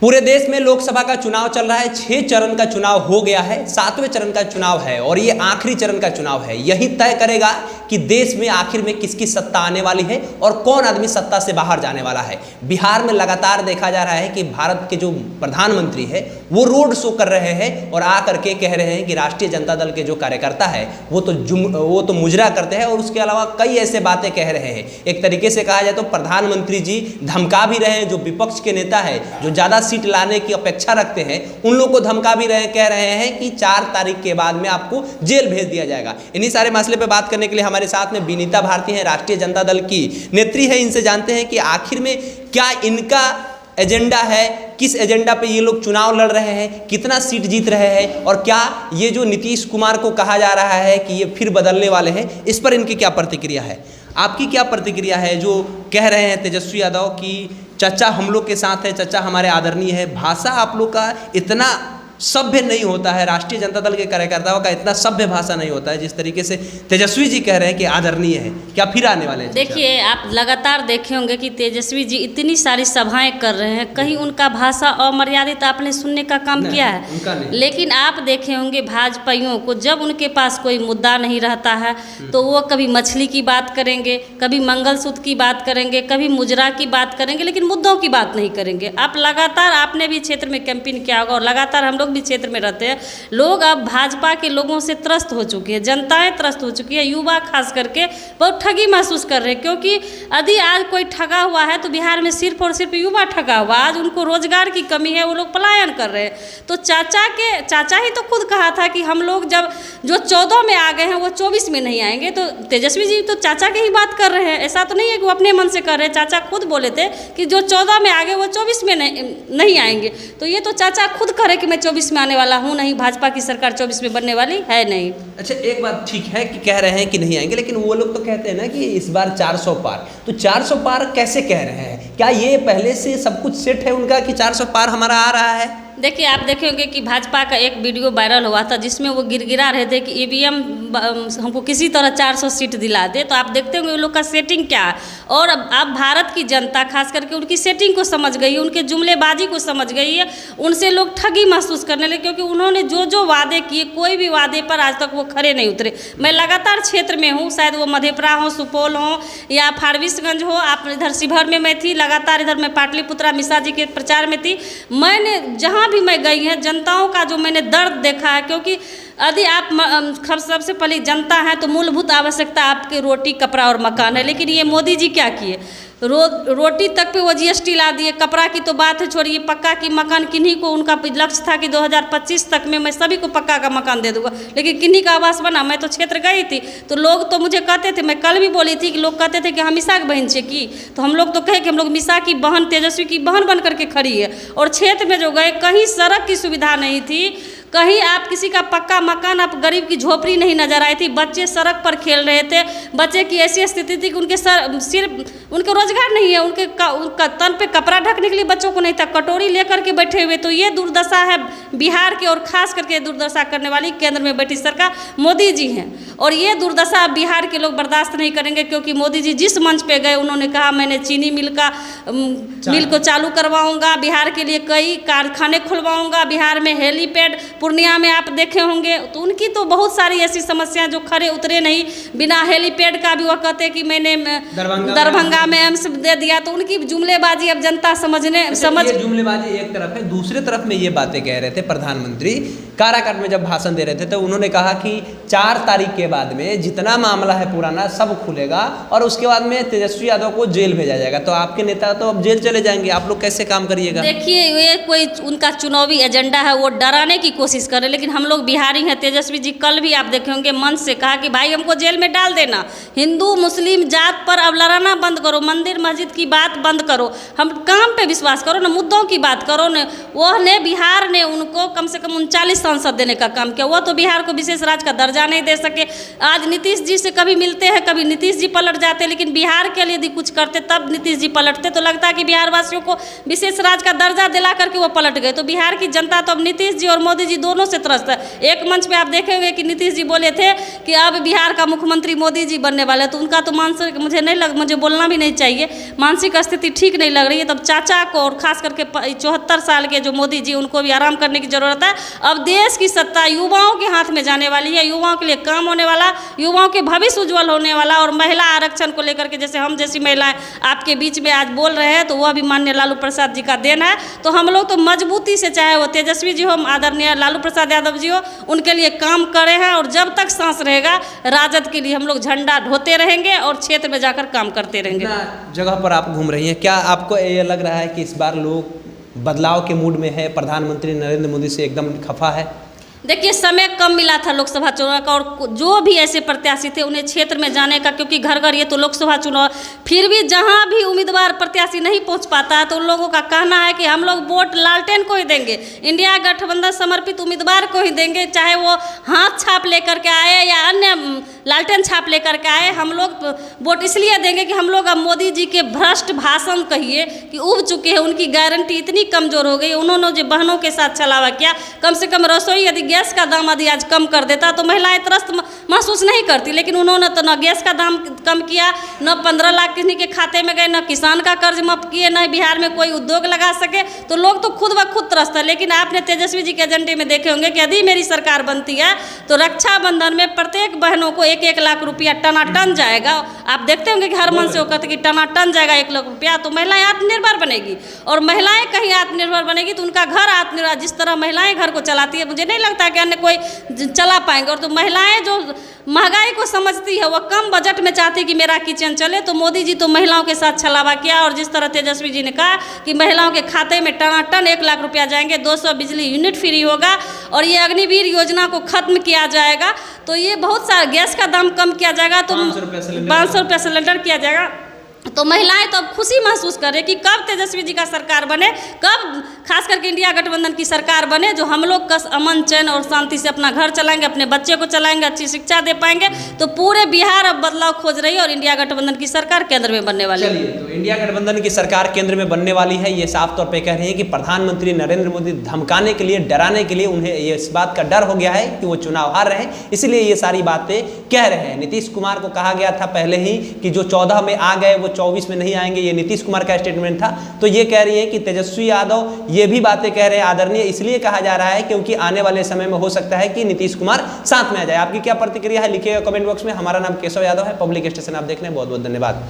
पूरे देश में लोकसभा का चुनाव चल रहा है। 6 चरण का चुनाव हो गया है, 7वें चरण का चुनाव है और ये आखिरी चरण का चुनाव है। यही तय करेगा कि देश में आखिर में किसकी सत्ता आने वाली है और कौन आदमी सत्ता से बाहर जाने वाला है। बिहार में लगातार देखा जा रहा है कि भारत के जो प्रधानमंत्री है वो रोड शो कर रहे हैं और आकर के कह रहे हैं कि राष्ट्रीय जनता दल के जो कार्यकर्ता है वो तो मुजरा करते हैं और उसके अलावा कई ऐसे बातें कह रहे हैं। एक तरीके से कहा जाए तो प्रधानमंत्री जी धमका भी रहे हैं, जो विपक्ष के नेता है जो ज़्यादा सीट लाने की अपेक्षा रखते हैं उन लोगों को धमका भी रहे, कह रहे हैं कि 4 तारीख के बाद में आपको जेल भेज दिया जाएगा। इन्हीं सारे मसले पे बात करने के लिए हमारे साथ में विनीता भारती हैं, राष्ट्रीय जनता दल की नेत्री है। इनसे जानते हैं कि आखिर में क्या इनका एजेंडा है, किस एजेंडा पे ये लोग चुनाव लड़ रहे हैं, कितना सीट जीत रहे हैं और क्या ये जो नीतीश कुमार को कहा जा रहा है कि ये फिर बदलने वाले हैं, इस पर इनकी क्या प्रतिक्रिया है। आपकी क्या प्रतिक्रिया है जो कह रहे हैं तेजस्वी यादव कि चचा हम लोग के साथ है, चचा हमारे आदरणीय है। भाषा आप लोग का इतना सभ्य नहीं होता है, राष्ट्रीय जनता दल के कार्यकर्ताओं का इतना सभ्य भाषा नहीं होता है जिस तरीके से तेजस्वी जी कह रहे हैं कि आदरणीय है। क्या फिर आने वाले हैं? देखिए, आप लगातार देखे होंगे कि तेजस्वी जी इतनी सारी सभाएं कर रहे हैं, कहीं उनका भाषा अमर्यादित आपने सुनने का काम किया है? उनका नहीं। लेकिन आप देखे होंगे भाजपाइयों को जब उनके पास कोई मुद्दा नहीं रहता है तो वो कभी मछली की बात करेंगे, कभी मंगलसूत्र की बात करेंगे, कभी मुजरा की बात करेंगे, लेकिन मुद्दों की बात नहीं करेंगे। आप लगातार, आपने भी क्षेत्र में कैंपेन किया होगा और लगातार हम लोग भी क्षेत्र में रहते हैं, लोग अब भाजपा के लोगों से त्रस्त हो चुके हैं, जनताएं त्रस्त हो चुकी है, युवा खास करके बहुत ठगी महसूस कर रहे हैं। क्योंकि यदि आज कोई ठगा हुआ है तो बिहार में सिर्फ और सिर्फ युवा ठगा हुआ, आज उनको रोजगार की कमी है, वो लोग पलायन कर रहे हैं। तो चाचा ही तो खुद कहा था कि हम लोग जब जो 14 में आ गए हैं वो 24 में नहीं आएंगे। तो तेजस्वी जी तो चाचा की ही बात कर रहे हैं, ऐसा तो नहीं है कि वो अपने मन से कर रहे हैं। चाचा खुद बोले थे कि जो 14 में आ गए वो 24 में नहीं आएंगे। तो ये तो चाचा खुद कह रहे कि मैं 24 में आने वाला हूँ नहीं, भाजपा की सरकार 24 में बनने वाली है नहीं। अच्छा, एक बात ठीक है कि कह रहे हैं कि नहीं आएंगे, लेकिन वो लोग तो कहते हैं ना कि इस बार 400 पार। तो 400 पार कैसे कह रहे हैं? क्या ये पहले से सब कुछ सेट है उनका कि 400 पार हमारा आ रहा है? देखिए, आप देखे होंगे कि भाजपा का एक वीडियो वायरल हुआ था जिसमें वो गिरगिरा रहे थे कि ईवीएम हमको किसी तरह 400 सीट दिला दे। तो आप देखते होंगे उन लोग का सेटिंग क्या है। और अब भारत की जनता खास करके उनकी सेटिंग को समझ गई है, उनके जुमलेबाजी को समझ गई है, उनसे लोग ठगी महसूस करने लगे। क्योंकि उन्होंने जो वादे किए, कोई भी वादे पर आज तक वो खरे नहीं उतरे। मैं लगातार क्षेत्र में हूँ, शायद वो मधेपुरा हो, सुपौल हो या फारबिसगंज हो, आप इधर शिवहर में मैं थी, लगातार इधर मैं पाटलिपुत्रा मिश्रा जी के प्रचार में थी। मैंने जहाँ भी मैं गई है जनताओं का जो मैंने दर्द देखा है। क्योंकि यदि आप सबसे पहले जनता है तो मूलभूत आवश्यकता आपके रोटी, कपड़ा और मकान है। लेकिन ये मोदी जी क्या किए, रोटी तक पे वो जीएसटी ला दिए, कपड़ा की तो बात है छोड़िए, पक्का की मकान किन्हीं को, उनका लक्ष्य था कि 2025 तक में मैं सभी को पक्का का मकान दे दूंगा, लेकिन किन्हीं का आवास बना। मैं तो क्षेत्र गई थी तो लोग तो मुझे कहते थे, मैं कल भी बोली थी कि लोग कहते थे कि हम मिसा की बहन छे की, तो हम लोग तो कहे कि हम लोग मिसा की बहन, तेजस्वी की बहन बन करके खड़ी है। और क्षेत्र में जो गए कहीं सड़क की सुविधा नहीं थी, कहीं आप किसी का पक्का मकान, आप गरीब की झोपड़ी नहीं नजर आई थी, बच्चे सड़क पर खेल रहे थे। बच्चे की ऐसी स्थिति थी कि उनके सिर्फ उनके रोजगार नहीं है, उनका तन पे कपड़ा ढकने के लिए बच्चों को नहीं था, कटोरी लेकर के बैठे हुए। तो ये दुर्दशा है बिहार के, और खास करके दुर्दशा करने वाली केंद्र में बैठी सरकार मोदी जी हैं। और ये दुर्दशा बिहार के लोग बर्दाश्त नहीं करेंगे। क्योंकि मोदी जी जिस मंच पे गए उन्होंने कहा मैंने चीनी मिल को चालू करवाऊंगा, बिहार के लिए कई कारखाने खुलवाऊंगा, बिहार में हेलीपैड, पूर्णिया में आप देखे होंगे। तो उनकी तो बहुत सारी ऐसी समस्याएं जो खरे उतरे नहीं, बिना हेलीपैड का भी वो कहते कि मैंने दरभंगा में एम्स दे दिया। तो उनकी जुमलेबाजी अब जनता समझ जुमलेबाजी एक तरफ है, दूसरे तरफ में ये बातें कह रहे थे प्रधानमंत्री काराकाट में जब भाषण दे रहे थे तो उन्होंने कहा कि 4 तारीख के बाद में जितना मामला है पुराना सब खुलेगा और उसके बाद में तेजस्वी यादव को जेल भेजा जाएगा। तो आपके नेता तो अब जेल चले जाएंगे, आप लोग कैसे काम करिएगा? देखिए, ये कोई उनका चुनावी एजेंडा है, वो डराने की कोशिश कर रहे हैं। लेकिन हम लोग बिहारी हैं। तेजस्वी जी कल भी आप देखे होंगे मंच से कहा कि भाई हमको जेल में डाल देना, हिंदू मुस्लिम जात पर अब लड़ाना बंद करो, मंदिर मस्जिद की बात बंद करो, हम काम पे विश्वास करो ना, मुद्दों की बात करो ना। वो ने बिहार ने उनको कम से कम 39 सांसद देने का काम किया। वो तो बिहार को विशेष राज्य का दर्जा नहीं दे सके। आज नीतीश जी से कभी मिलते हैं, कभी नीतीश जी पलट जाते, लेकिन बिहार के लिए यदि कुछ करते तब नीतीश जी पलटते। तो लगता है कि बिहार वासियों को विशेष राज्य का दर्जा दिला करके वो पलट गए। तो बिहार की जनता तो अब नीतीश जी और मोदी जी दोनों से त्रस्त है। एक मंच पे आप देखेंगे कि नीतीश जी बोले थे कि अब बिहार का मुख्यमंत्री मोदी जी बनने वाले, तो उनका तो मानसिक मुझे बोलना भी नहीं चाहिए, मानसिक स्थिति ठीक नहीं लग रही है। तब चाचा को और खास करके 74 साल के जो मोदी जी, उनको भी आराम करने की ज़रूरत है। अब देश की सत्ता युवाओं के हाथ में जाने वाली है, युवाओं के लिए काम होने वाला, युवाओं के भविष्य उज्जवल होने वाला। और महिला आरक्षण को लेकर के जैसे हम जैसी महिलाएं आपके बीच में आज बोल रहे हैं, तो वह भी माननीय लालू प्रसाद जी का देन है। तो हम लोग तो मजबूती से, चाहे वो तेजस्वी जी हो, आदरणीय लालू प्रसाद यादव जी हो, उनके लिए काम करे हैं। और जब तक सांस रहेगा राजद के लिए हम लोग झंडा ढोते रहेंगे और क्षेत्र में जाकर काम करते रहेंगे। जगह पर आप घूम रही हैं, क्या आपको ये लग रहा है कि इस बार लोग बदलाव के मूड में है, प्रधानमंत्री नरेंद्र मोदी से एकदम खफा है? देखिए, समय कम मिला था लोकसभा चुनाव का, और जो भी ऐसे प्रत्याशी थे उन्हें क्षेत्र में जाने का, क्योंकि घर घर ये तो लोकसभा चुनाव, फिर भी जहां भी उम्मीदवार प्रत्याशी नहीं पहुंच पाता है तो उन लोगों का कहना है कि हम लोग वोट लालटेन को ही देंगे, इंडिया गठबंधन समर्पित उम्मीदवार को ही देंगे, चाहे वो हाथ छाप लेकर के आए या अन्य लालटेन छाप लेकर के आए। हम लोग वोट इसलिए देंगे कि हम लोग अब मोदी जी के भ्रष्ट भाषण कहिए कि उब चुके हैं, उनकी गारंटी इतनी कमज़ोर हो गई। उन्होंने जो बहनों के साथ छलावा किया, कम से कम रसोई यदि गैस का दाम यदि आज कम कर देता तो महिलाएं त्रस्त महसूस नहीं करती, लेकिन उन्होंने तो न गैस का दाम कम किया, न 15 लाख किसी के खाते में गए, न किसान का कर्ज माफ किए, न बिहार में कोई उद्योग लगा सके। तो लोग तो खुद ब खुद त्रस्त है। लेकिन आपने तेजस्वी जी के एजेंडे में देखे होंगे कि यदि मेरी सरकार बनती है तो रक्षाबंधन में प्रत्येक बहनों को 1-1 लाख रुपया टनाटन जाएगा। आप देखते होंगे कि हर मन से वो कहते कि टनाटन जाएगा 1 लाख रुपया, तो महिलाएं आत्मनिर्भर बनेगी। और महिलाएं कहीं आत्मनिर्भर बनेगी तो उनका घर आत्मनिर्भर, जिस तरह महिलाएं घर को चलाती है, मुझे नहीं लगता कि अन्य कोई चला पाएंगे। और तो महिलाएं जो महंगाई को समझती है, वह कम बजट में चाहती है कि मेरा किचन चले। तो मोदी जी तो महिलाओं के साथ छलावा किया, और जिस तरह तेजस्वी जी ने कहा कि महिलाओं के खाते में टनाटन 1 लाख रुपया जाएंगे, 200 बिजली यूनिट फ्री होगा, और ये अग्निवीर योजना को खत्म किया जाएगा। तो ये बहुत सारा गैस का दाम कम किया जाएगा, तो 500 रुपये सिलेंडर किया जाएगा। तो महिलाएं तो अब खुशी महसूस कर रही कि कब तेजस्वी जी का सरकार बने, कब खास करके इंडिया गठबंधन की सरकार बने, जो हम लोग का अमन चैन और शांति से अपना घर चलाएंगे, अपने बच्चे को चलाएंगे, अच्छी शिक्षा दे पाएंगे। तो पूरे बिहार अब बदलाव खोज रही है और इंडिया गठबंधन की सरकार केंद्र में बनने वाली है। चलिए, तो इंडिया गठबंधन की सरकार केंद्र में बनने वाली है, ये साफ तौर पर कह रहे हैं कि प्रधानमंत्री नरेंद्र मोदी धमकाने के लिए, डराने के लिए उन्हें ये इस बात का डर हो गया है कि वो चुनाव हार रहे हैं, इसलिए ये सारी बातें कह रहे हैं। नीतीश कुमार को कहा गया था पहले ही कि जो 14 में आ गए वो 24 में नहीं आएंगे, ये नीतीश कुमार का स्टेटमेंट था। तो ये कह रही है कि तेजस्वी यादव ये भी बातें कह रहे हैं आदरणीय, इसलिए कहा जा रहा है क्योंकि आने वाले समय में हो सकता है कि नीतीश कुमार साथ में आ जाए। आपकी क्या प्रतिक्रिया है, लिखिएगा कमेंट बॉक्स में। हमारा नाम केशव यादव है, पब्लिक स्टेशन आप देख रहे हैं। बहुत बहुत धन्यवाद।